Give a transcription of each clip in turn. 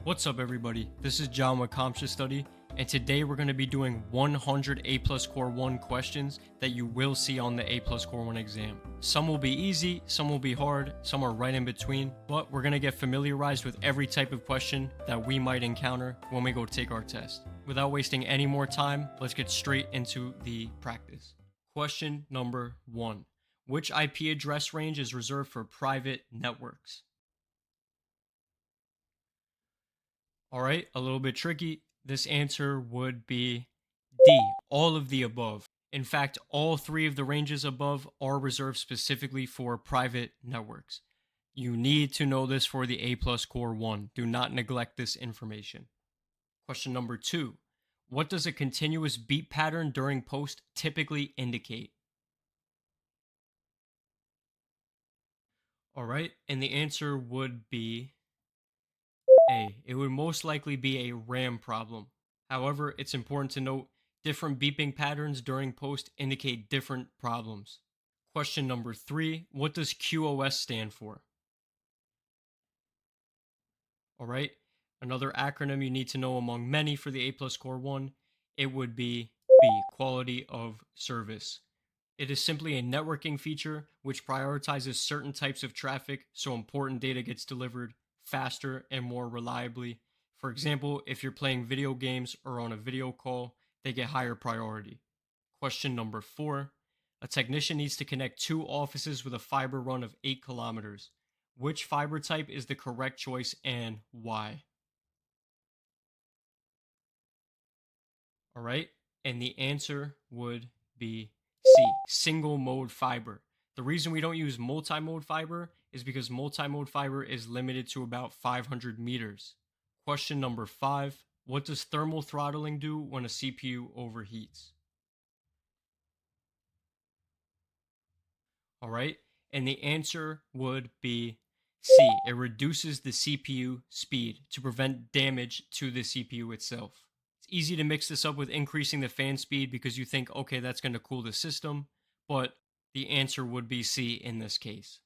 What's up everybody, this is John with CompTIA Study, and today we're going to be doing 100 A+ Core 1 questions that you will see on the A+ Core 1 exam. Some will be easy, some will be hard, some are right in between, but we're going to get familiarized with every type of question that we might encounter when we go take our test. Without wasting any more time, let's get straight into the practice. Question number 1. Which IP address range is reserved for private networks? All right, a little bit tricky. This answer would be D, all of the above. In fact, all three of the ranges above are reserved specifically for private networks. You need to know this for the A+ Core 1. Do not neglect this information. Question number 2. What does a continuous beep pattern during post typically indicate? All right, and the answer would be A. It would most likely be a RAM problem. However, it's important to note different beeping patterns during post indicate different problems. Question number 3. What does QoS stand for? All right. Another acronym you need to know among many for the A+ Core 1, it would be B, quality of service. It is simply a networking feature which prioritizes certain types of traffic so important data gets delivered faster and more reliably. For example, if you're playing video games or on a video call, they get higher priority. Question number 4. A technician needs to connect two offices with a fiber run of 8 kilometers. Which fiber type is the correct choice and why? All right. And the answer would be C, single mode fiber. The reason we don't use multi-mode fiber is because multi-mode fiber is limited to about 500 meters. Question number 5. What does thermal throttling do when a CPU overheats? All right. And the answer would be C. It reduces the CPU speed to prevent damage to the CPU itself. It's easy to mix this up with increasing the fan speed because you think, okay, that's going to cool the system, but the answer would be C in this case.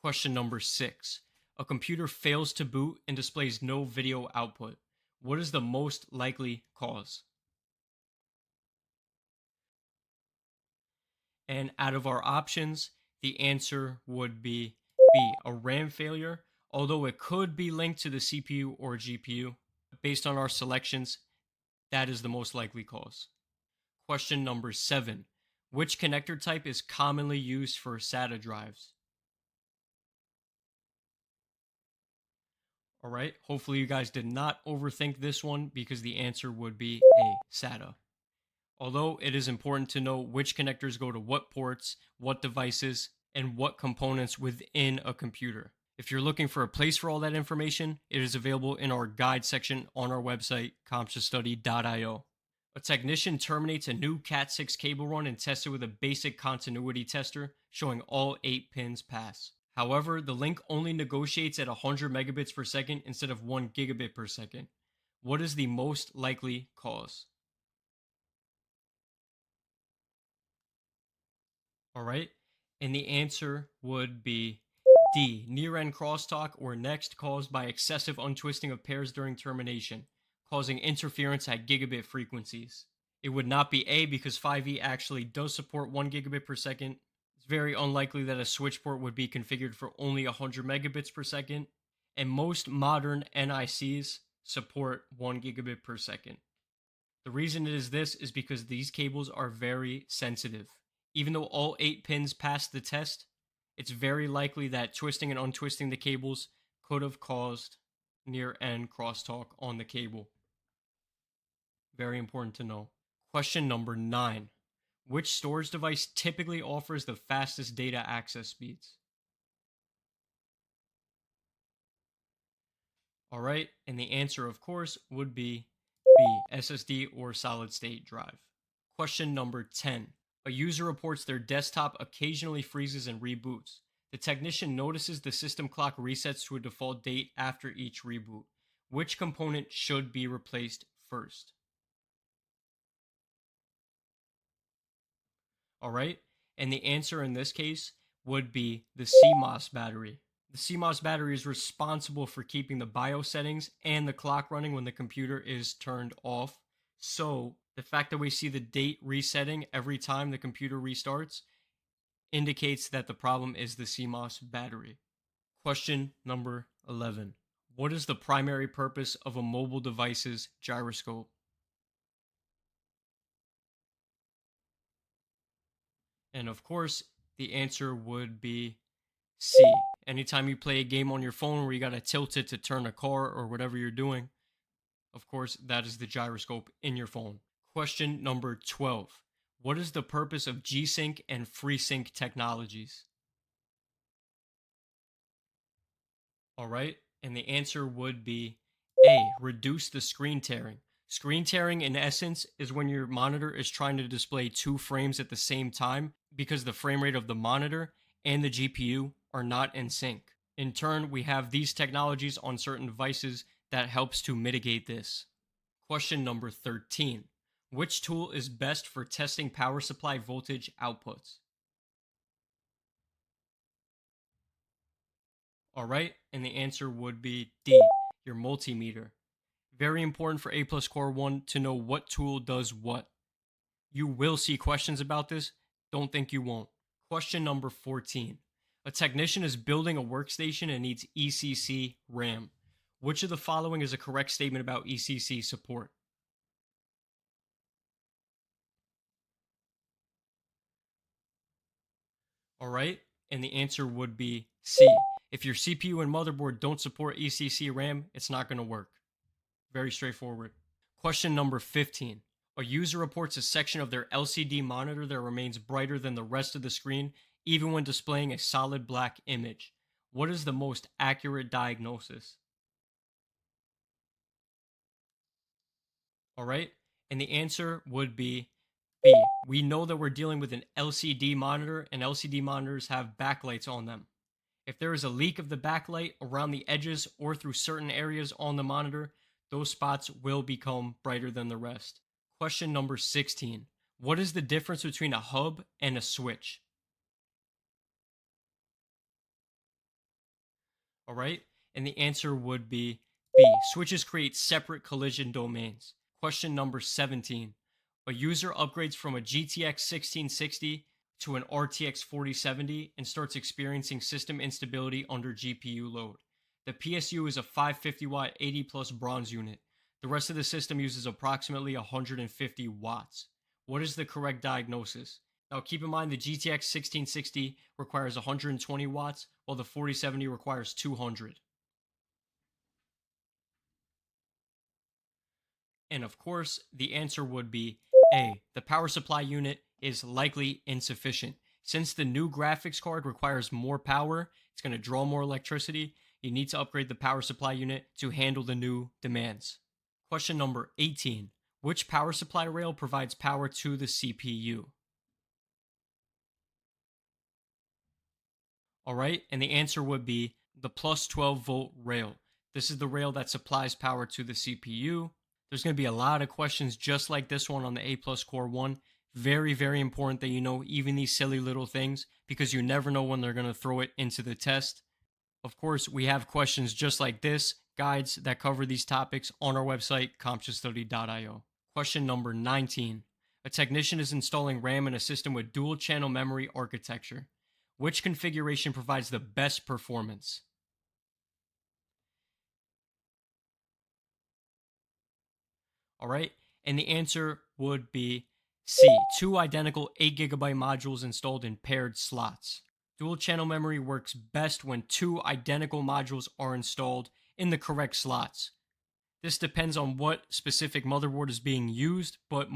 Question number 6. A computer fails to boot and displays no video output. What is the most likely cause? And out of our options, the answer would be B, a RAM failure, although it could be linked to the CPU or GPU. Based on our selections, that is the most likely cause. Question number 7. Which connector type is commonly used for SATA drives? All right, hopefully you guys did not overthink this one because the answer would be A, SATA. Although it is important to know which connectors go to what ports, what devices, and what components within a computer. If you're looking for a place for all that information, it is available in our guide section on our website, CompTIAstudy.io. A technician terminates a new Cat6 cable run and tests it with a basic continuity tester, showing all 8 pins pass. However, the link only negotiates at 100 megabits per second instead of 1 gigabit per second. What is the most likely cause? All right. And the answer would be D, near-end crosstalk or next caused by excessive untwisting of pairs during termination, causing interference at gigabit frequencies. It would not be A because 5E actually does support 1 gigabit per second. It's very unlikely that a switch port would be configured for only 100 megabits per second, and most modern NICs support 1 gigabit per second. The reason it is this is because these cables are very sensitive. Even though all 8 pins passed the test, it's very likely that twisting and untwisting the cables could have caused near-end crosstalk on the cable. Very important to know. Question number 9. Which storage device typically offers the fastest data access speeds? All right, and the answer, of course, would be B, SSD or solid state drive. Question number 10. A user reports their desktop occasionally freezes and reboots. The technician notices the system clock resets to a default date after each reboot. Which component should be replaced first? All right, and the answer in this case would be the CMOS battery. The CMOS battery is responsible for keeping the BIOS settings and the clock running when the computer is turned off. So, the fact that we see the date resetting every time the computer restarts indicates that the problem is the CMOS battery. Question number 11. What is the primary purpose of a mobile device's gyroscope? And of course, the answer would be C. Anytime you play a game on your phone where you got to tilt it to turn a car or whatever you're doing, of course, that is the gyroscope in your phone. Question number 12. What is the purpose of G-Sync and FreeSync technologies? All right. And the answer would be A, reduce the screen tearing. Screen tearing, in essence, is when your monitor is trying to display two frames at the same time because the frame rate of the monitor and the GPU are not in sync. In turn, we have these technologies on certain devices that helps to mitigate this. Question number 13. Which tool is best for testing power supply voltage outputs? All right, and the answer would be D, your multimeter. Very important for A plus Core 1 to know what tool does what. You will see questions about this. Don't think you won't. Question number 14. A technician is building a workstation and needs ECC RAM. Which of the following is a correct statement about ECC support? All right, and the answer would be C. If your CPU and motherboard don't support ECC RAM, it's not going to work. Very straightforward. Question number 15. A user reports a section of their LCD monitor that remains brighter than the rest of the screen, even when displaying a solid black image. What is the most accurate diagnosis? All right. And the answer would be B. We know that we're dealing with an LCD monitor, and LCD monitors have backlights on them. If there is a leak of the backlight around the edges or through certain areas on the monitor, those spots will become brighter than the rest. Question number 16. What is the difference between a hub and a switch? All right. And the answer would be B. Switches create separate collision domains. Question number 17. A user upgrades from a GTX 1660 to an RTX 4070 and starts experiencing system instability under GPU load. The PSU is a 550 watt 80 plus bronze unit. The rest of the system uses approximately 150 watts. What is the correct diagnosis? Now, keep in mind the GTX 1660 requires 120 watts, while the 4070 requires 200. And of course, the answer would be A. The power supply unit is likely insufficient. Since the new graphics card requires more power, it's going to draw more electricity. You need to upgrade the power supply unit to handle the new demands. Question number 18. Which power supply rail provides power to the CPU? All right. And the answer would be the plus 12-volt rail. This is the rail that supplies power to the CPU. There's going to be a lot of questions just like this one on the A plus Core 1. Very, very important that you know even these silly little things because you never know when they're going to throw it into the test. Of course, we have questions just like this, guides that cover these topics on our website, CompTIAstudy.io. Question number 19. A technician is installing RAM in a system with dual channel memory architecture. Which configuration provides the best performance? All right. And the answer would be C. Two identical 8 GB modules installed in paired slots. Dual channel memory works best when two identical modules are installed in the correct slots. This depends on what specific motherboard is being used, but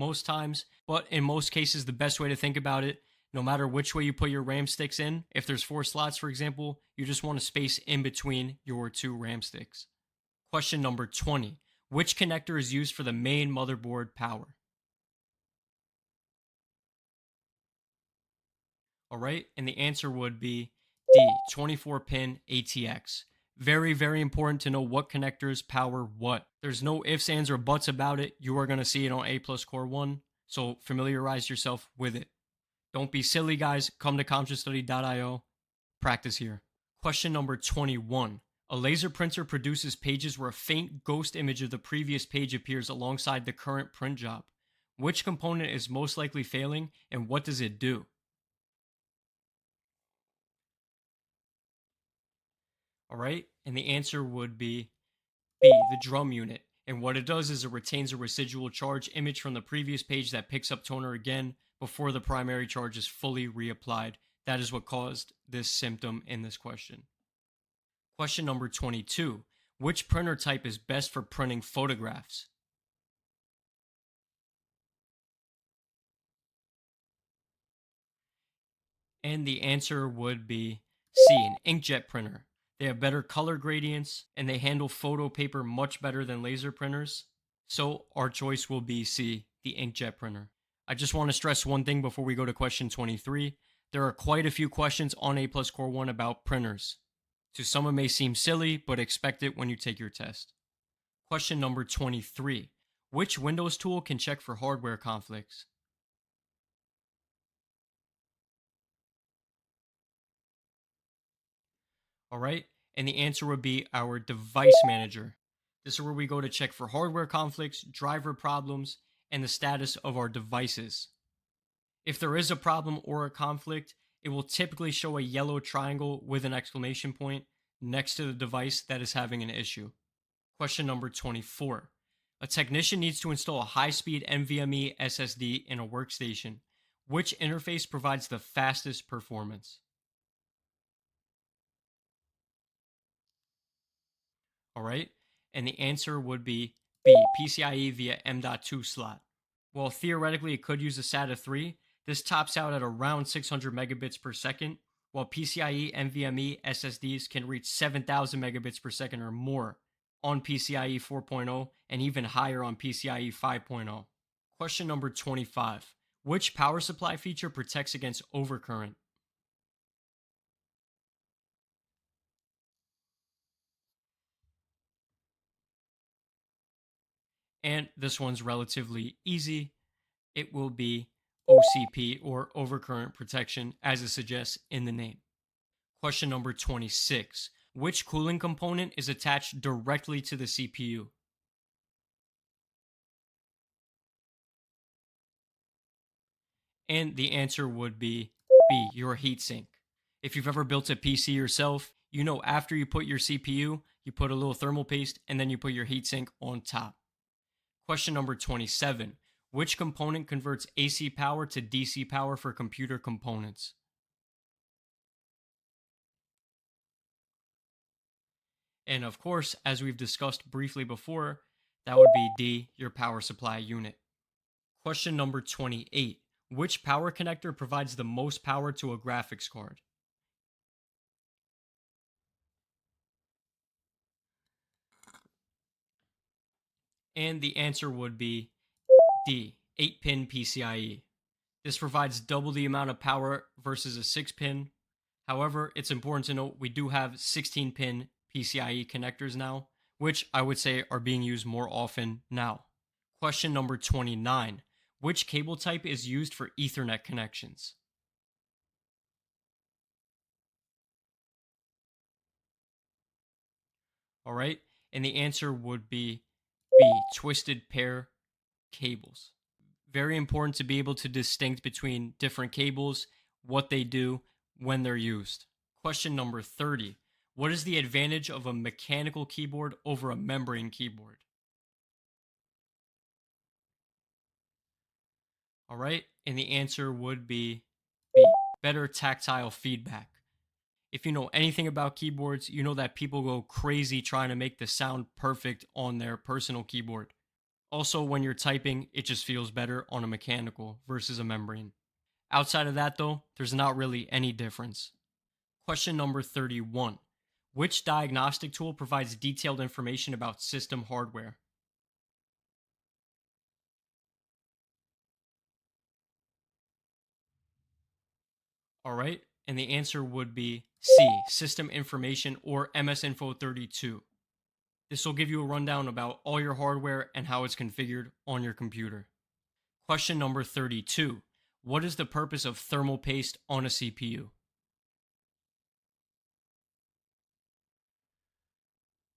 in most cases, the best way to think about it, no matter which way you put your RAM sticks in, if there's 4 slots, for example, you just want a space in between your two RAM sticks. Question number 20. Which connector is used for the main motherboard power? All right, and the answer would be D, 24-pin ATX. Very, very important to know what connectors power what. There's no ifs, ands, or buts about it. You are going to see it on A plus Core 1, so familiarize yourself with it. Don't be silly, guys. Come to CompTIAstudy.io. Practice here. Question number 21. A laser printer produces pages where a faint ghost image of the previous page appears alongside the current print job. Which component is most likely failing and what does it do? All right. And the answer would be B, the drum unit. And what it does is it retains a residual charge image from the previous page that picks up toner again before the primary charge is fully reapplied. That is what caused this symptom in this question. Question number 22. Which printer type is best for printing photographs? And the answer would be C, an inkjet printer. They have better color gradients and they handle photo paper much better than laser printers. So our choice will be C, the inkjet printer. I just want to stress one thing before we go to question 23. There are quite a few questions on A plus Core 1 about printers. To some it may seem silly, but expect it when you take your test. Question number 23. Which Windows tool can check for hardware conflicts? All right. And the answer would be our device manager. This is where we go to check for hardware conflicts, driver problems, and the status of our devices. If there is a problem or a conflict, it will typically show a yellow triangle with an exclamation point next to the device that is having an issue. Question number 24. A technician needs to install a high speed NVMe SSD in a workstation. Which interface provides the fastest performance? All right. And the answer would be B, PCIe via M.2 slot. While theoretically it could use a SATA 3, this tops out at around 600 megabits per second, while PCIe NVMe SSDs can reach 7,000 megabits per second or more on PCIe 4.0 and even higher on PCIe 5.0. Question number 25. Which power supply feature protects against overcurrent? And this one's relatively easy. It will be OCP or overcurrent protection as it suggests in the name. Question number 26. Which cooling component is attached directly to the CPU? And the answer would be B, your heatsink. If you've ever built a PC yourself, you know after you put your CPU, you put a little thermal paste and then you put your heatsink on top. Question number 27. Which component converts AC power to DC power for computer components? And of course, as we've discussed briefly before, that would be D, your power supply unit. Question number 28. Which power connector provides the most power to a graphics card? And the answer would be D, 8-pin PCIe. This provides double the amount of power versus a 6-pin. However, it's important to note we do have 16-pin PCIe connectors now, which I would say are being used more often now. Question number 29. Which cable type is used for Ethernet connections? All right. And the answer would be B, twisted pair cables. Very important to be able to distinct between different cables, what they do, when they're used. Question number 30. What is the advantage of a mechanical keyboard over a membrane keyboard? All right. And the answer would be B, better tactile feedback. If you know anything about keyboards, you know that people go crazy trying to make the sound perfect on their personal keyboard. Also, when you're typing, it just feels better on a mechanical versus a membrane. Outside of that, though, there's not really any difference. Question number 31. Which diagnostic tool provides detailed information about system hardware? All right, and the answer would be C, System Information or MS Info 32. This will give you a rundown about all your hardware and how it's configured on your computer. Question number 32. What is the purpose of thermal paste on a CPU?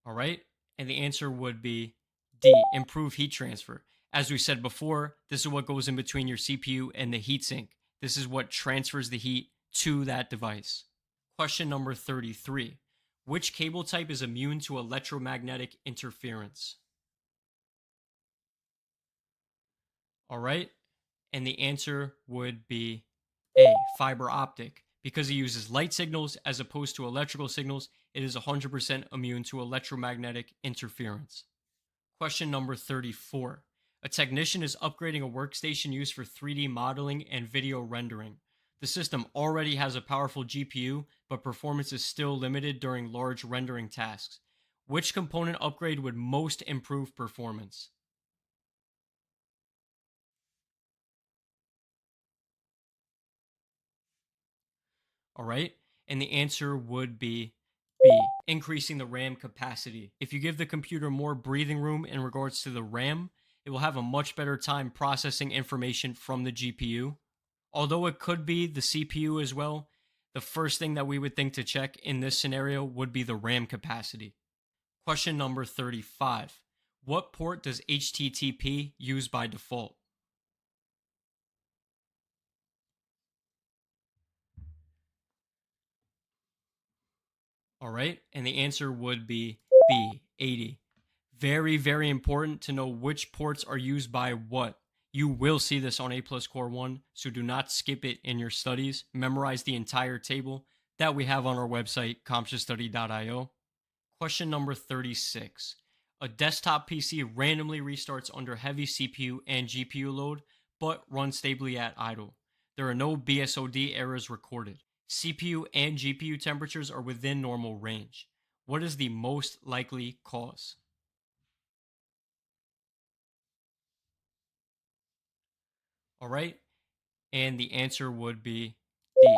All right. And the answer would be D, improve heat transfer. As we said before, this is what goes in between your CPU and the heatsink. This is what transfers the heat to that device. Question number 33. Which cable type is immune to electromagnetic interference? All right. And the answer would be A, fiber optic. Because it uses light signals as opposed to electrical signals, it is 100% immune to electromagnetic interference. Question number 34. A technician is upgrading a workstation used for 3D modeling and video rendering. The system already has a powerful GPU, but performance is still limited during large rendering tasks. Which component upgrade would most improve performance? All right. And the answer would be B, increasing the RAM capacity. If you give the computer more breathing room in regards to the RAM, it will have a much better time processing information from the GPU. Although it could be the CPU as well, the first thing that we would think to check in this scenario would be the RAM capacity. Question number 35. What port does HTTP use by default? All right. And the answer would be B, 80. Very, very important to know which ports are used by what. You will see this on A plus Core 1, so do not skip it in your studies. Memorize the entire table that we have on our website, CompTIAstudy.io. Question number 36. A desktop PC randomly restarts under heavy CPU and GPU load, but runs stably at idle. There are no BSOD errors recorded. CPU and GPU temperatures are within normal range. What is the most likely cause? All right. And the answer would be D,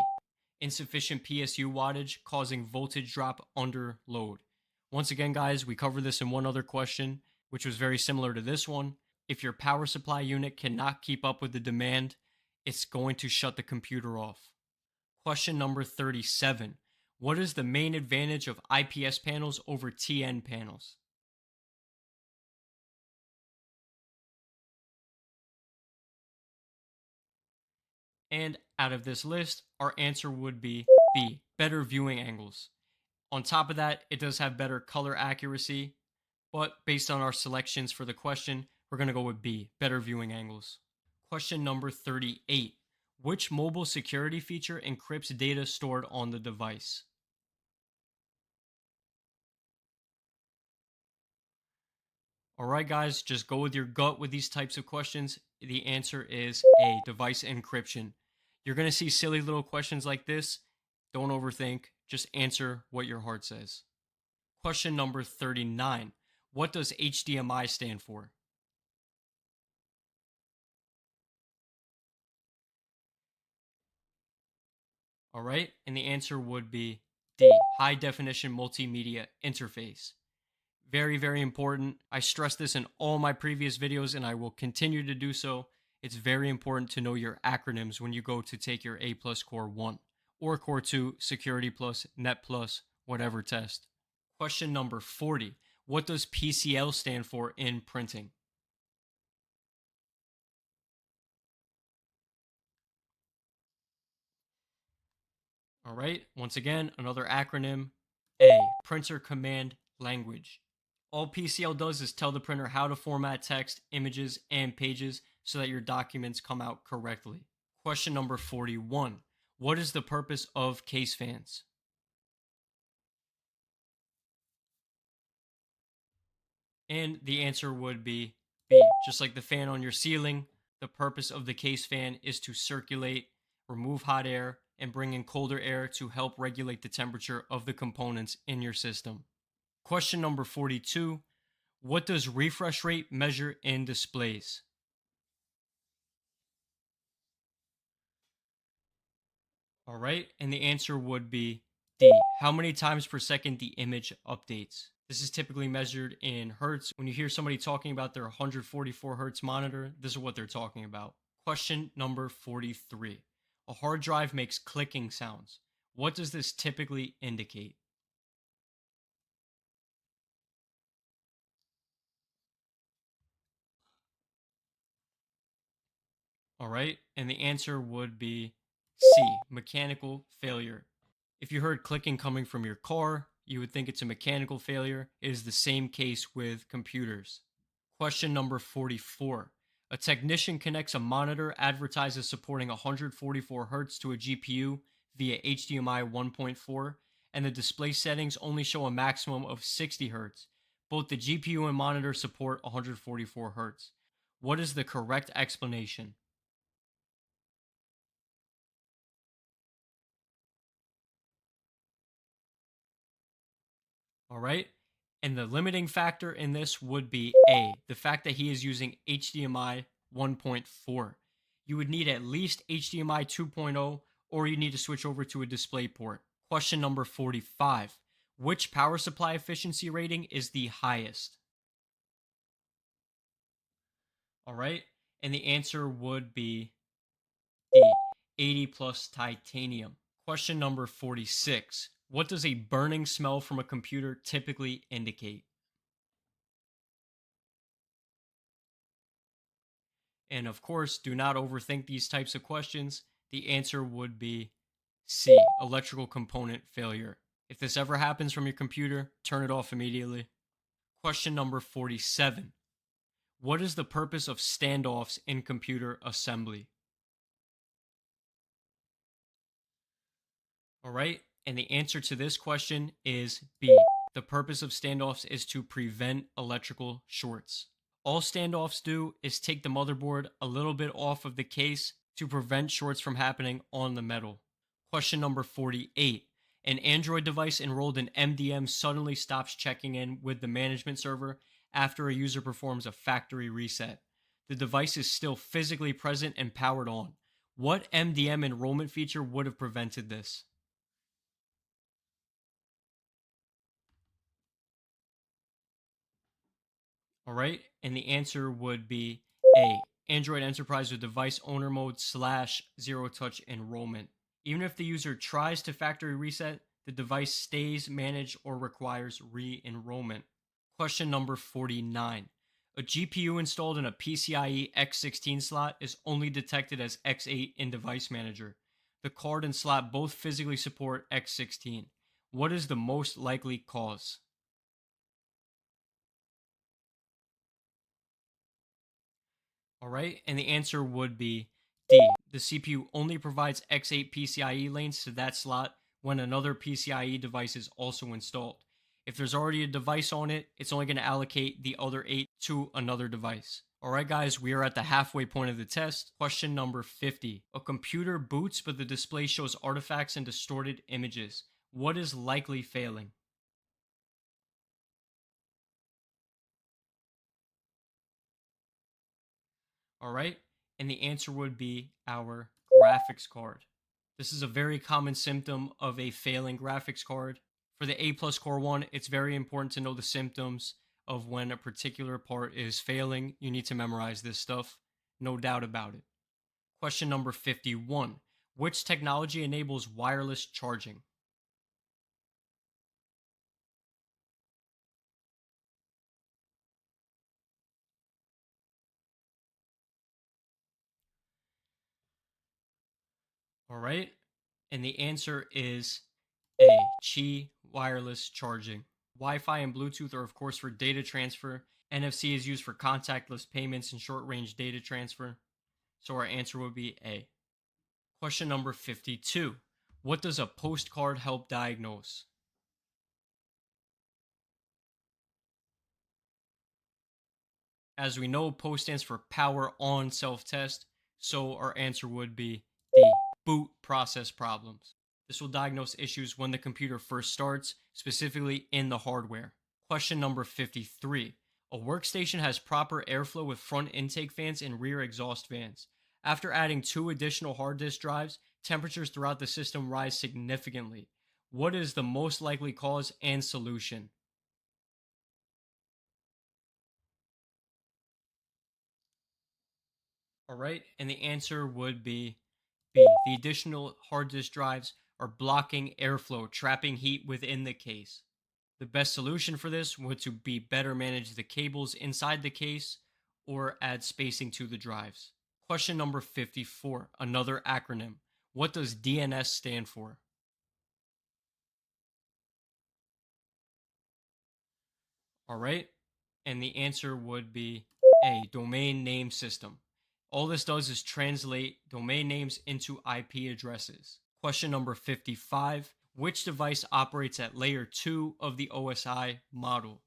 insufficient PSU wattage causing voltage drop under load. Once again, guys, we covered this in one other question, which was very similar to this one. If your power supply unit cannot keep up with the demand, it's going to shut the computer off. Question number 37. What is the main advantage of IPS panels over TN panels? And out of this list, our answer would be B, better viewing angles. On top of that, it does have better color accuracy, but based on our selections for the question, we're going to go with B, better viewing angles. Question number 38. Which mobile security feature encrypts data stored on the device? All right, guys, just go with your gut with these types of questions. The answer is A, device encryption. You're going to see silly little questions like this. Don't overthink, just answer what your heart says. Question number 39. What does HDMI stand for? All right. And the answer would be D, high definition multimedia interface. Very, very important. I stress this in all my previous videos and I will continue to do so. It's very important to know your acronyms when you go to take your A plus Core 1 or Core 2, Security Plus, Net Plus, whatever test. Question number 40. What does PCL stand for in printing? All right. Once again, another acronym. A, printer command language. All PCL does is tell the printer how to format text, images, and pages so that your documents come out correctly. Question number 41. What is the purpose of case fans? And the answer would be B. Just like the fan on your ceiling, the purpose of the case fan is to circulate, remove hot air, and bring in colder air to help regulate the temperature of the components in your system. Question number 42. What does refresh rate measure in displays? All right. And the answer would be D. How many times per second the image updates? This is typically measured in hertz. When you hear somebody talking about their 144 hertz monitor, this is what they're talking about. Question number 43. A hard drive makes clicking sounds. What does this typically indicate? All right. And the answer would be C, mechanical failure. If you heard clicking coming from your car, you would think it's a mechanical failure. It is the same case with computers. Question number 44. A technician connects a monitor advertises supporting 144 Hz to a GPU via HDMI 1.4, and the display settings only show a maximum of 60 Hz. Both the GPU and monitor support 144 Hz. What is the correct explanation? All right. And the limiting factor in this would be A, the fact that he is using HDMI 1.4. You would need at least HDMI 2.0, or you need to switch over to a display port. Question number 45. Which power supply efficiency rating is the highest? All right. And the answer would be D, 80 plus titanium. Question number 46. What does a burning smell from a computer typically indicate? And of course, do not overthink these types of questions. The answer would be C, electrical component failure. If this ever happens from your computer, turn it off immediately. Question number 47. What is the purpose of standoffs in computer assembly? All right. And the answer to this question is B. The purpose of standoffs is to prevent electrical shorts. All standoffs do is take the motherboard a little bit off of the case to prevent shorts from happening on the metal. Question number 48. An Android device enrolled in MDM suddenly stops checking in with the management server after a user performs a factory reset. The device is still physically present and powered on. What MDM enrollment feature would have prevented this? All right. And the answer would be A, Android Enterprise with device owner mode / zero touch enrollment. Even if the user tries to factory reset, the device stays managed or requires re enrollment. Question number 49. A GPU installed in a PCIe X16 slot is only detected as X8 in Device Manager. The card and slot both physically support X16. What is the most likely cause? All right. And the answer would be D. The CPU only provides X8 PCIe lanes to that slot when another PCIe device is also installed. If there's already a device on it, it's only going to allocate the other 8 to another device. All right, guys, we are at the halfway point of the test. Question number 50. A computer boots, but the display shows artifacts and distorted images. What is likely failing? All right. And the answer would be our graphics card. This is a very common symptom of a failing graphics card. For the A plus Core 1, it's very important to know the symptoms of when a particular part is failing. You need to memorize this stuff, no doubt about it. Question number 51. Which technology enables wireless charging? All right. And the answer is A, Qi wireless charging. Wi Fi and Bluetooth are, of course, for data transfer. NFC is used for contactless payments and short range data transfer. So our answer would be A. Question number 52. What does a postcard help diagnose? As we know, POST stands for Power On Self Test. So our answer would be D. Boot process problems. This will diagnose issues when the computer first starts, specifically in the hardware. Question number 53. A workstation has proper airflow with front intake fans and rear exhaust fans. After adding 2 additional hard disk drives, temperatures throughout the system rise significantly. What is the most likely cause and solution? All right, and the answer would be B. The additional hard disk drives are blocking airflow, trapping heat within the case. The best solution for this would to be better manage the cables inside the case or add spacing to the drives. Question number 54, another acronym. What does DNS stand for? All right. And the answer would be A, domain name system. All this does is translate domain names into IP addresses. Question number 55, which device operates at layer 2 of the OSI model?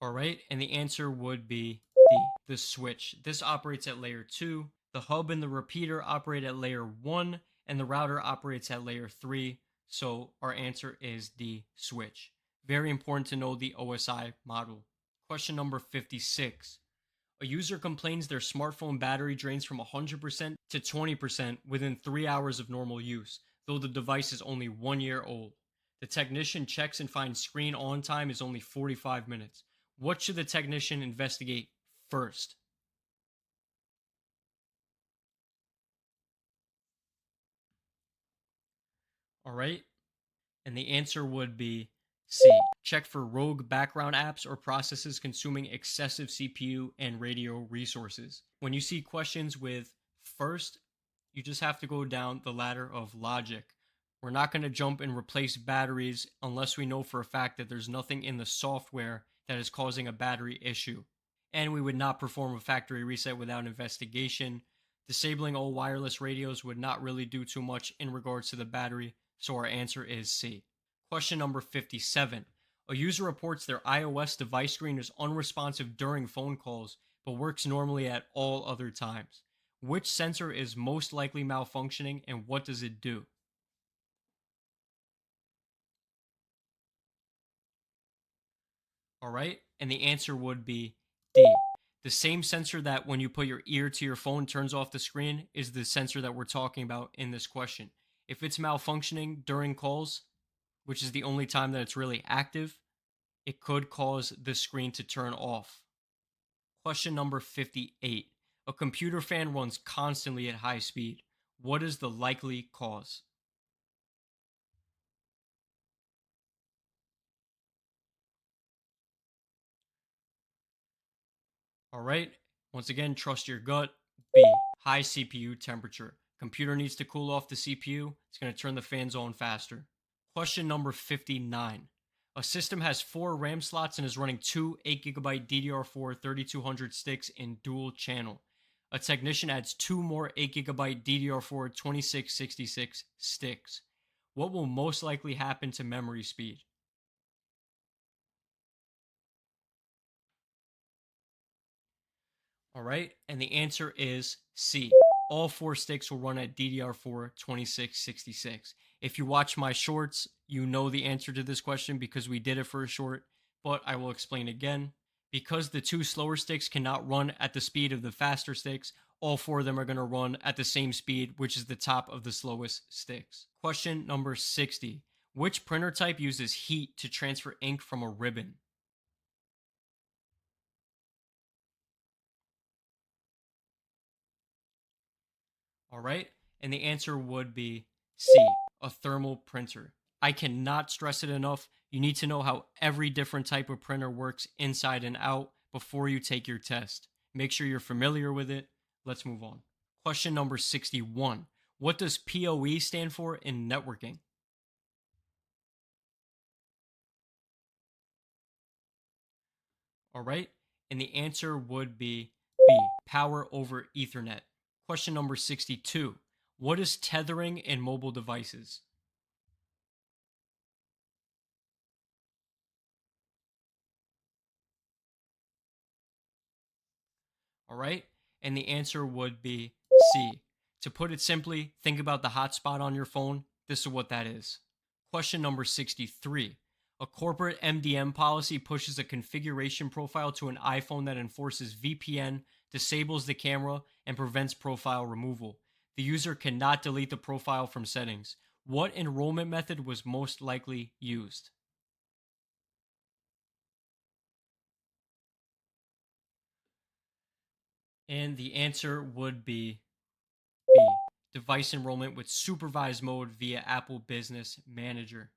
All right. And the answer would be D, the switch. This operates at layer 2. The hub and the repeater operate at layer 1, and the router operates at layer 3. So our answer is D, switch. Very important to know the OSI model. Question number 56. A user complains their smartphone battery drains from 100% to 20% within 3 hours of normal use, though the device is only 1 year old. The technician checks and finds screen on time is only 45 minutes. What should the technician investigate first? All right. And the answer would be C. Check for rogue background apps or processes consuming excessive CPU and radio resources. When you see questions with first, you just have to go down the ladder of logic. We're not going to jump and replace batteries unless we know for a fact that there's nothing in the software that is causing a battery issue. And we would not perform a factory reset without investigation. Disabling all wireless radios would not really do too much in regards to the battery, so our answer is C. Question number 57. A user reports their iOS device screen is unresponsive during phone calls, but works normally at all other times. Which sensor is most likely malfunctioning and what does it do? All right. And the answer would be D. The same sensor that when you put your ear to your phone turns off the screen is the sensor that we're talking about in this question. If it's malfunctioning during calls, which is the only time that it's really active, it could cause the screen to turn off. Question number 58. A computer fan runs constantly at high speed. What is the likely cause? All right. Once again, trust your gut. B. High CPU temperature. Computer needs to cool off the CPU. It's going to turn the fans on faster. Question number 59. A system has 4 RAM slots and is running two 8 GB DDR4 3200 sticks in dual channel. A technician adds two more 8 GB DDR4 2666 sticks. What will most likely happen to memory speed? All right. And the answer is C. All 4 sticks will run at DDR4 2666. If you watch my shorts, you know the answer to this question because we did it for a short, but I will explain again. Because the two slower sticks cannot run at the speed of the faster sticks, all 4 of them are going to run at the same speed, which is the top of the slowest sticks. Question number 60. Which printer type uses heat to transfer ink from a ribbon? All right. And the answer would be C, a thermal printer. I cannot stress it enough. You need to know how every different type of printer works inside and out before you take your test. Make sure you're familiar with it. Let's move on. Question number 61. What does PoE stand for in networking? All right. And the answer would be B, power over Ethernet. Question number 62. What is tethering in mobile devices? All right. And the answer would be C. To put it simply, think about the hotspot on your phone. This is what that is. Question number 63. A corporate MDM policy pushes a configuration profile to an iPhone that enforces VPN, disables the camera, and prevents profile removal. The user cannot delete the profile from settings. What enrollment method was most likely used? And the answer would be B. Device enrollment with supervised mode via Apple Business Manager.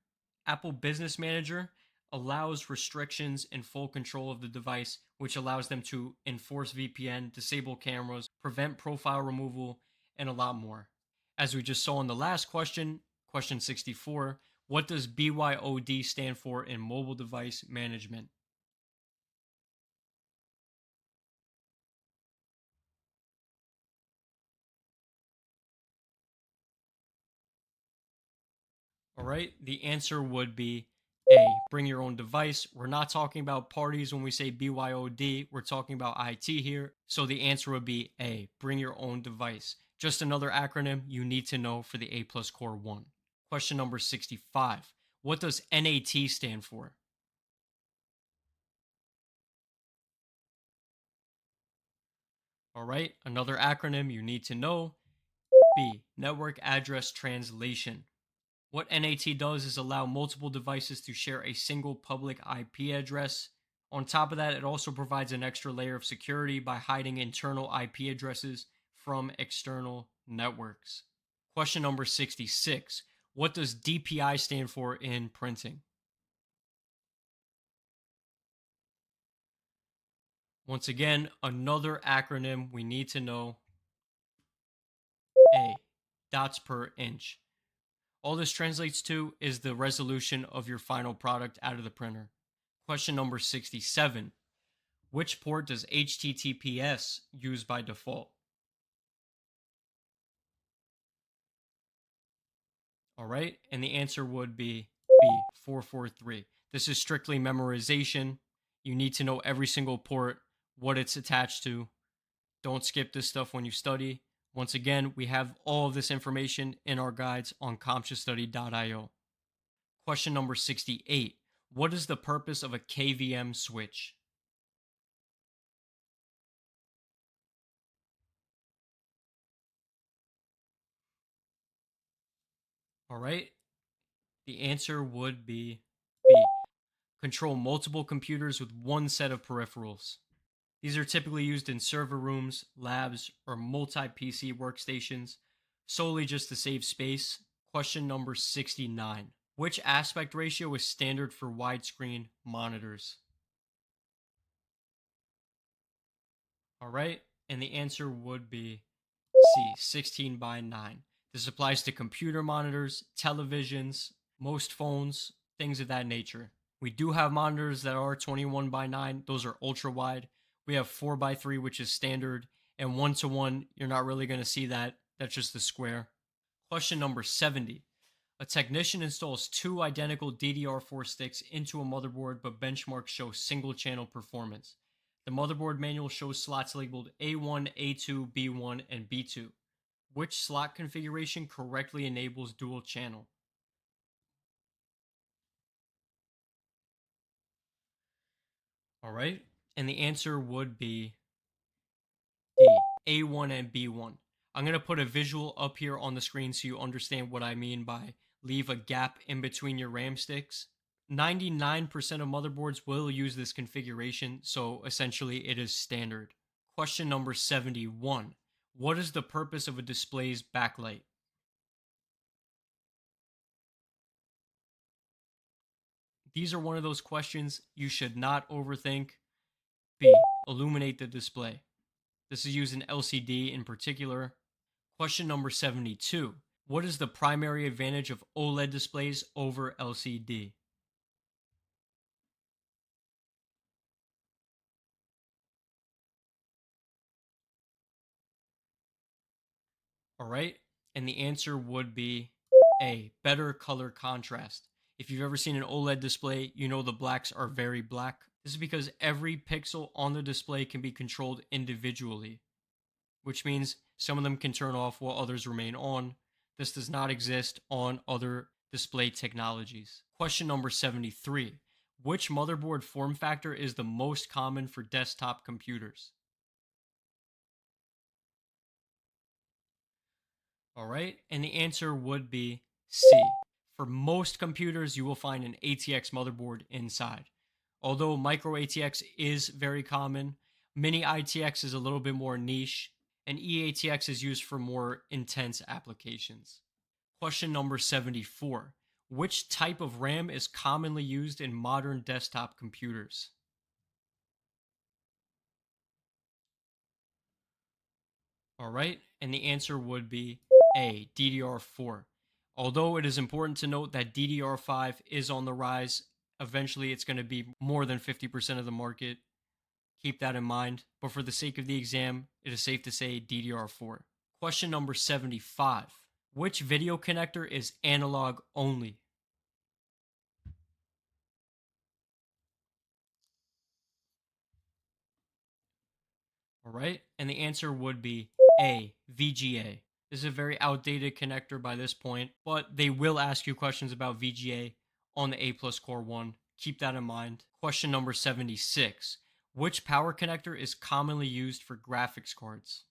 Apple Business Manager, allows restrictions and full control of the device, which allows them to enforce VPN, disable cameras, prevent profile removal, and a lot more. As we just saw in the last question, question 64, what does BYOD stand for in mobile device management? All right, the answer would be A, bring your own device. We're not talking about parties when we say BYOD, we're talking about IT here. So the answer would be A, bring your own device. Just another acronym you need to know for the A plus Core 1. Question number 65. What does NAT stand for? All right, another acronym you need to know. B, network address translation. What NAT does is allow multiple devices to share a single public IP address. On top of that, it also provides an extra layer of security by hiding internal IP addresses from external networks. Question number 66. What does DPI stand for in printing? Once again, another acronym we need to know. A, dots per inch. All this translates to is the resolution of your final product out of the printer. Question number 67. Which port does HTTPS use by default? All right, and the answer would be B, 443. This is strictly memorization. You need to know every single port, what it's attached to. Don't skip this stuff when you study. Once again, we have all of this information in our guides on CompTIAstudy.io. Question number 68. What is the purpose of a KVM switch? All right, the answer would be B, control multiple computers with one set of peripherals. These are typically used in server rooms, labs, or multi PC workstations, solely just to save space. Question number 69. Which aspect ratio is standard for widescreen monitors? All right, and the answer would be C, 16 by 9. This applies to computer monitors, televisions, most phones, things of that nature. We do have monitors that are 21 by 9. Those are ultra wide. We have 4 by 3, which is standard. And 1 to 1, you're not really going to see that. That's just the square. Question number 70. A technician installs two identical DDR4 sticks into a motherboard, but benchmarks show single channel performance. The motherboard manual shows slots labeled A1, A2, B1, and B2. Which slot configuration correctly enables dual channel? All right. And the answer would be D, A1 and B1. I'm going to put a visual up here on the screen so you understand what I mean by leave a gap in between your RAM sticks. 99% of motherboards will use this configuration, so essentially it is standard. Question number 71. What is the purpose of a display's backlight? These are one of those questions you should not overthink. B, illuminate the display. This is used in LCD in particular. Question number 72. What is the primary advantage of OLED displays over LCD? All right. And the answer would be A, better color contrast. If you've ever seen an OLED display, you know the blacks are very black. This is because every pixel on the display can be controlled individually, which means some of them can turn off while others remain on. This does not exist on other display technologies. Question number 73. Which motherboard form factor is the most common for desktop computers? All right, and the answer would be C. For most computers, you will find an ATX motherboard inside. Although micro ATX is very common, mini ITX is a little bit more niche, and eATX is used for more intense applications. Question number 74. Which type of RAM is commonly used in modern desktop computers? All right. And the answer would be A, DDR4. Although it is important to note that DDR5 is on the rise, eventually it's going to be more than 50% of the market. Keep that in mind. But for the sake of the exam, it is safe to say DDR4. Question number 75. Which video connector is analog only? All right. And the answer would be A, VGA. This is a very outdated connector by this point, but they will ask you questions about VGA on the A plus Core 1. Keep that in mind. Question number 76. Which power connector is commonly used for graphics cards?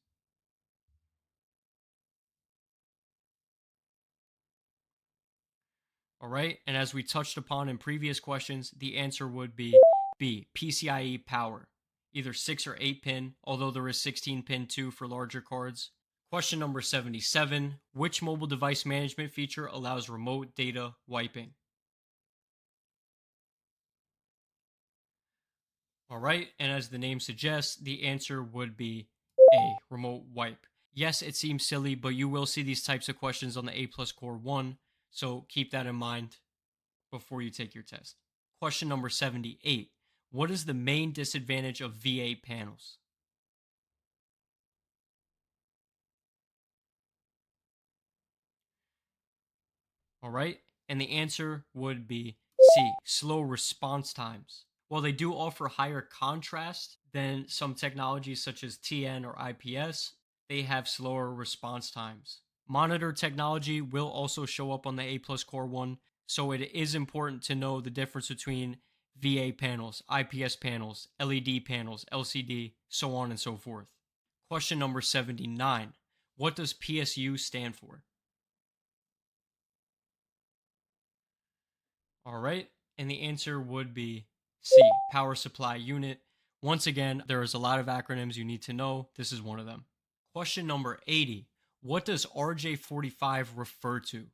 All right. And as we touched upon in previous questions, the answer would be B, PCIe power, either 6 or 8 pin, although there is 16 pin too for larger cards. Question number 77. Which mobile device management feature allows remote data wiping? All right. And as the name suggests, the answer would be A, remote wipe. Yes, it seems silly, but you will see these types of questions on the A plus Core 1. So keep that in mind before you take your test. Question number 78. What is the main disadvantage of VA panels? All right. And the answer would be C, slow response times. While they do offer higher contrast than some technologies such as TN or IPS, they have slower response times. Monitor technology will also show up on the A plus Core 1, so it is important to know the difference between VA panels, IPS panels, LED panels, LCD, so on and so forth. Question number 79. What does PSU stand for? All right. And the answer would be C, power supply unit. Once again, there is a lot of acronyms you need to know. This is one of them. Question number 80. What does RJ45 refer to?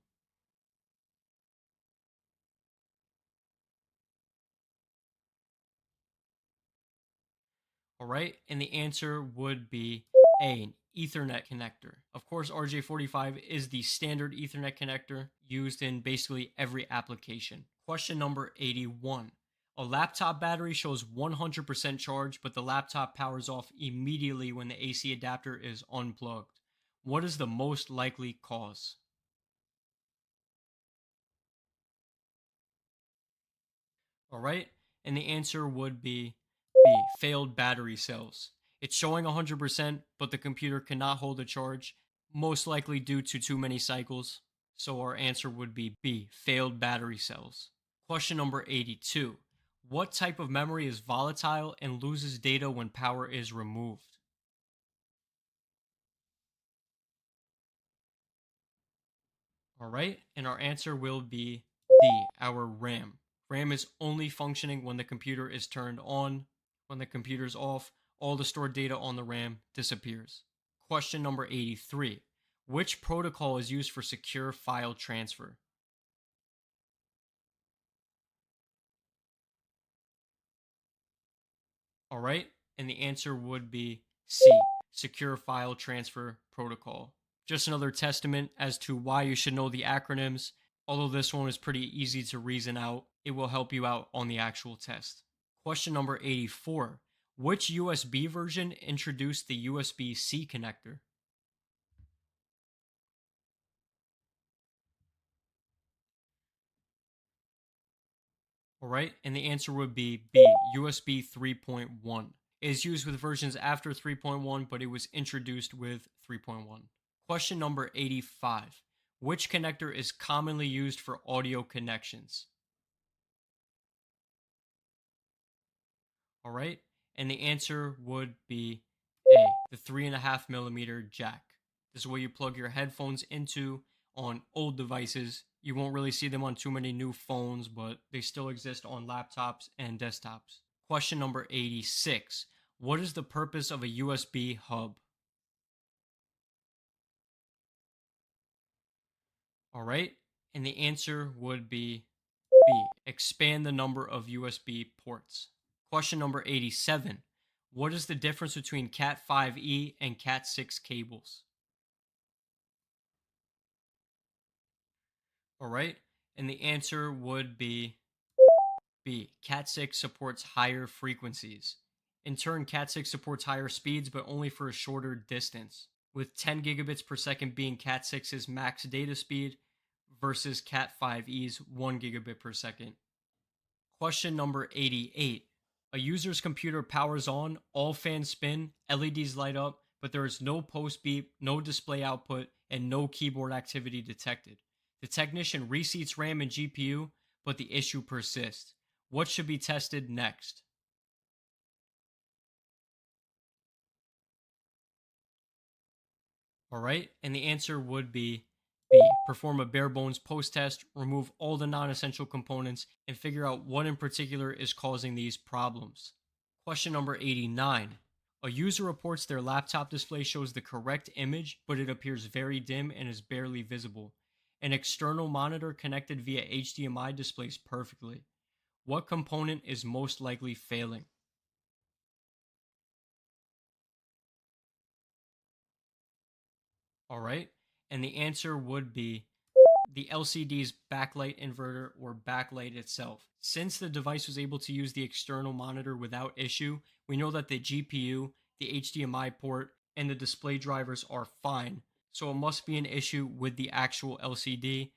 All right. And the answer would be A, an Ethernet connector. Of course, RJ45 is the standard Ethernet connector used in basically every application. Question number 81. A laptop battery shows 100% charge, but the laptop powers off immediately when the AC adapter is unplugged. What is the most likely cause? All right. And the answer would be B, failed battery cells. It's showing 100%, but the computer cannot hold a charge, most likely due to too many cycles. So our answer would be B, failed battery cells. Question number 82. What type of memory is volatile and loses data when power is removed? All right. And our answer will be D, our RAM. RAM is only functioning when the computer is turned on. When the computer's off, all the stored data on the RAM disappears. Question number 83. Which protocol is used for secure file transfer? All right. And the answer would be C, secure file transfer protocol. Just another testament as to why you should know the acronyms. Although this one is pretty easy to reason out, it will help you out on the actual test. Question number 84. Which USB version introduced the USB C connector? All right. And the answer would be B, USB 3.1. It is used with versions after 3.1, but it was introduced with 3.1. Question number 85. Which connector is commonly used for audio connections? All right. And the answer would be A, the 3.5 millimeter jack. This is where you plug your headphones into on old devices. You won't really see them on too many new phones, but they still exist on laptops and desktops. Question number 86. What is the purpose of a USB hub? All right. And the answer would be B. Expand the number of USB ports. Question number 87. What is the difference between Cat 5e and Cat 6 cables? All right. And the answer would be B. Cat 6 supports higher frequencies. In turn, Cat 6 supports higher speeds, but only for a shorter distance, with 10 gigabits per second being Cat 6's max data speed versus Cat 5e's 1 gigabit per second. Question number 88. A user's computer powers on, all fans spin, LEDs light up, but there is no post beep, no display output, and no keyboard activity detected. The technician reseats RAM and GPU, but the issue persists. What should be tested next? All right, and the answer would be B. Perform a bare bones post test, remove all the non essential components, and figure out what in particular is causing these problems. Question number 89. A user reports their laptop display shows the correct image, but it appears very dim and is barely visible. An external monitor connected via HDMI displays perfectly. What component is most likely failing? All right, and the answer would be the LCD's backlight inverter or backlight itself. Since the device was able to use the external monitor without issue, we know that the GPU, the HDMI port, and the display drivers are fine. So it must be an issue with the actual LCD.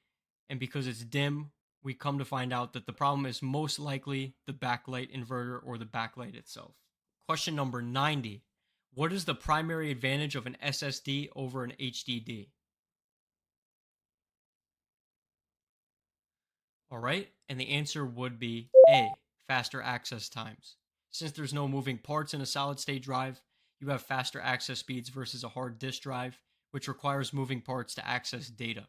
And because it's dim, we come to find out that the problem is most likely the backlight inverter or the backlight itself. Question number 90. What is the primary advantage of an SSD over an HDD? All right. And the answer would be A, faster access times. Since there's no moving parts in a solid state drive, you have faster access speeds versus a hard disk drive, which requires moving parts to access data.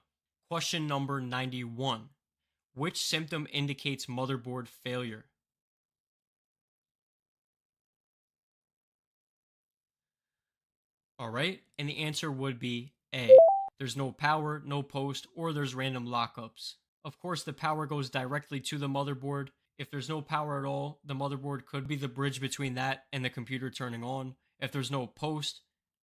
Question number 91. Which symptom indicates motherboard failure? All right. And the answer would be A. There's no power, no post, or there's random lockups. Of course, the power goes directly to the motherboard. If there's no power at all, the motherboard could be the bridge between that and the computer turning on. If there's no post,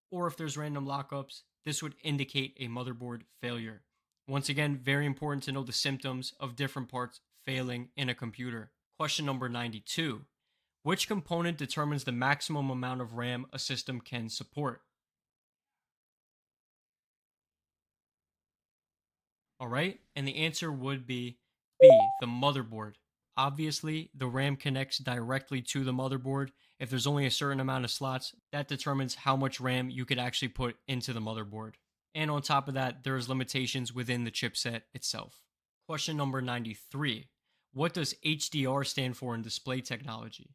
or if there's random lockups, this would indicate a motherboard failure. Once again, very important to know the symptoms of different parts failing in a computer. Question number 92. Which component determines the maximum amount of RAM a system can support? All right. And the answer would be B, the motherboard. Obviously, the RAM connects directly to the motherboard. If there's only a certain amount of slots, that determines how much RAM you could actually put into the motherboard. And on top of that, there's limitations within the chipset itself. Question number 93. What does HDR stand for in display technology?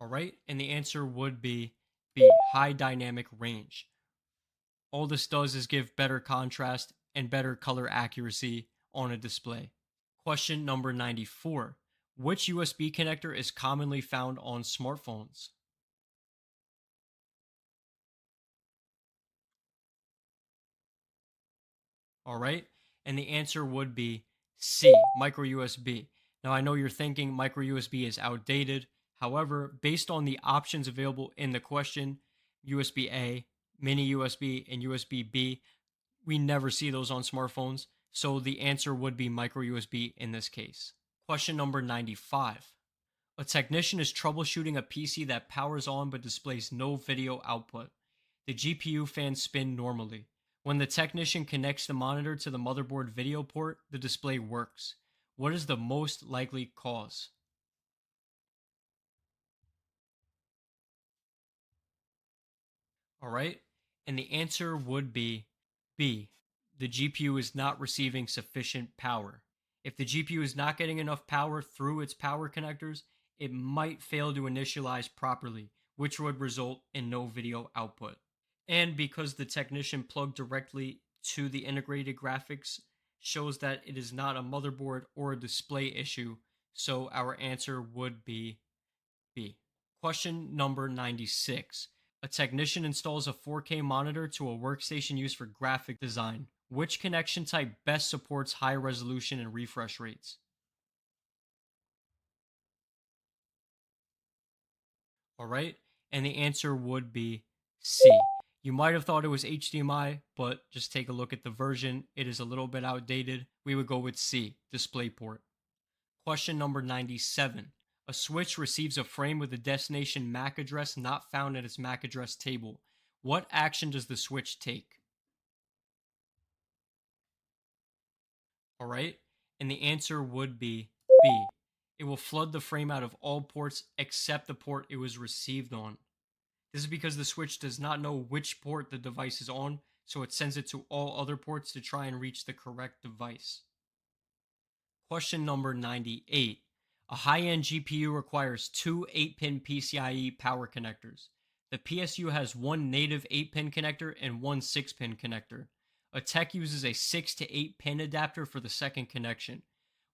All right. And the answer would be B, high dynamic range. All this does is give better contrast and better color accuracy on a display. Question number 94. Which USB connector is commonly found on smartphones? All right. And the answer would be C, micro USB. Now, I know you're thinking micro USB is outdated. However, based on the options available in the question, USB A, mini USB, and USB B, we never see those on smartphones. So the answer would be micro USB in this case. Question number 95. A technician is troubleshooting a PC that powers on but displays no video output. The GPU fans spin normally. When the technician connects the monitor to the motherboard video port, the display works. What is the most likely cause? All right. And the answer would be B. The GPU is not receiving sufficient power. If the GPU is not getting enough power through its power connectors, it might fail to initialize properly, which would result in no video output. And because the technician plugged directly to the integrated graphics shows that it is not a motherboard or a display issue, so our answer would be B. Question number 96. A technician installs a 4K monitor to a workstation used for graphic design. Which connection type best supports high resolution and refresh rates? All right. And the answer would be C. You might have thought it was HDMI, but just take a look at the version. It is a little bit outdated. We would go with C, DisplayPort. Question number 97. A switch receives a frame with a destination MAC address not found in its MAC address table. What action does the switch take? All right. And the answer would be B. It will flood the frame out of all ports except the port it was received on. This is because the switch does not know which port the device is on, so it sends it to all other ports to try and reach the correct device. Question number 98. A high-end GPU requires two 8-pin PCIe power connectors. The PSU has one native 8-pin connector and one 6-pin connector. A tech uses a 6 to 8-pin adapter for the second connection.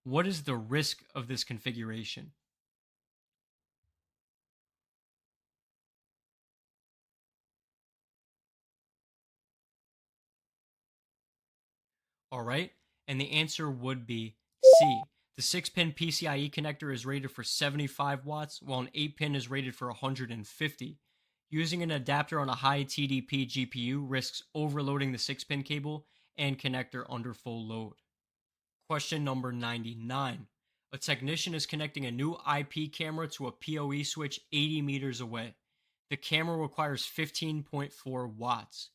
What is the risk of this configuration? All right. And the answer would be C. The 6-pin PCIe connector is rated for 75 watts, while an 8-pin is rated for 150. Using an adapter on a high TDP GPU risks overloading the 6-pin cable and connector under full load. Question number 99. A technician is connecting a new IP camera to a PoE switch 80 meters away. The camera requires 15.4 watts.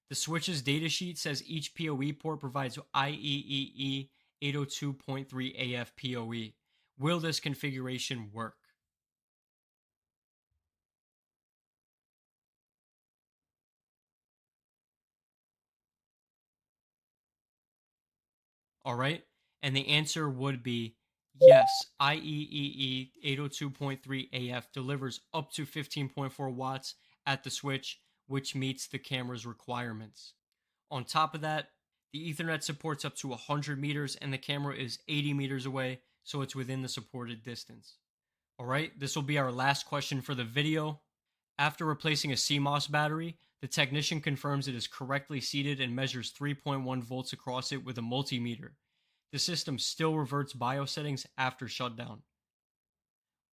The switch's datasheet says each PoE port provides IEEE 802.3 AF PoE. Will this configuration work? All right. And the answer would be yes. IEEE 802.3 AF delivers up to 15.4 watts at the switch, which meets the camera's requirements. On top of that, the Ethernet supports up to 100 meters and the camera is 80 meters away, so it's within the supported distance. All right, this will be our last question for the video. After replacing a CMOS battery, the technician confirms it is correctly seated and measures 3.1 volts across it with a multimeter. The system still reverts BIOS settings after shutdown.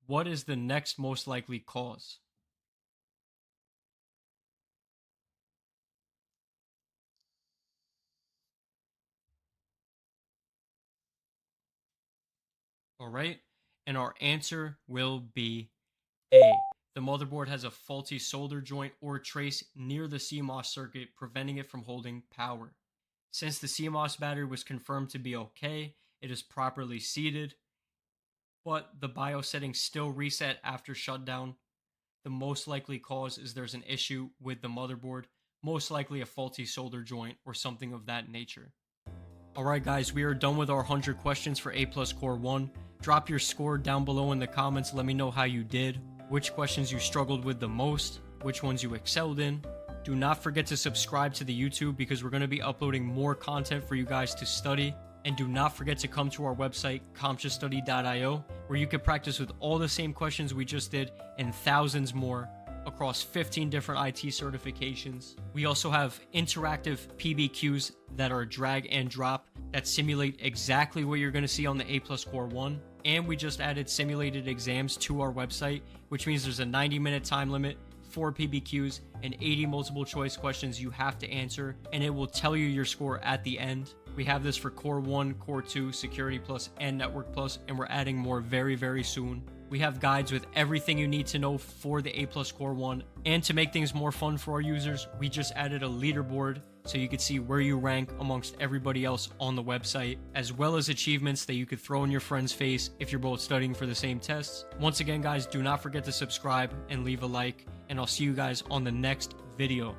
What is the next most likely cause? All right, and our answer will be A. The motherboard has a faulty solder joint or trace near the CMOS circuit, preventing it from holding power. Since the CMOS battery was confirmed to be okay, it is properly seated, but the BIOS settings still reset after shutdown. The most likely cause is there's an issue with the motherboard, most likely a faulty solder joint or something of that nature. Alright guys, we are done with our 100 questions for A Plus Core 1. Drop your score down below in the comments, let me know how you did, which questions you struggled with the most, which ones you excelled in. Do not forget to subscribe to the YouTube because we're going to be uploading more content for you guys to study. And do not forget to come to our website, CompTIAstudy.io, where you can practice with all the same questions we just did and thousands more across 15 different IT certifications. We also have interactive PBQs that are drag and drop that simulate exactly what you're going to see on the A Plus Core 1. And we just added simulated exams to our website, which means there's a 90-minute time limit, 4 PBQs, and 80 multiple choice questions you have to answer, and it will tell you your score at the end. We have this for Core 1, Core 2, Security Plus, and Network Plus, and we're adding more very, very soon. We have guides with everything you need to know for the A Plus Core 1, and to make things more fun for our users, we just added a leaderboard so you could see where you rank amongst everybody else on the website, as well as achievements that you could throw in your friend's face if you're both studying for the same tests. Once again, guys, do not forget to subscribe and leave a like, and I'll see you guys on the next video.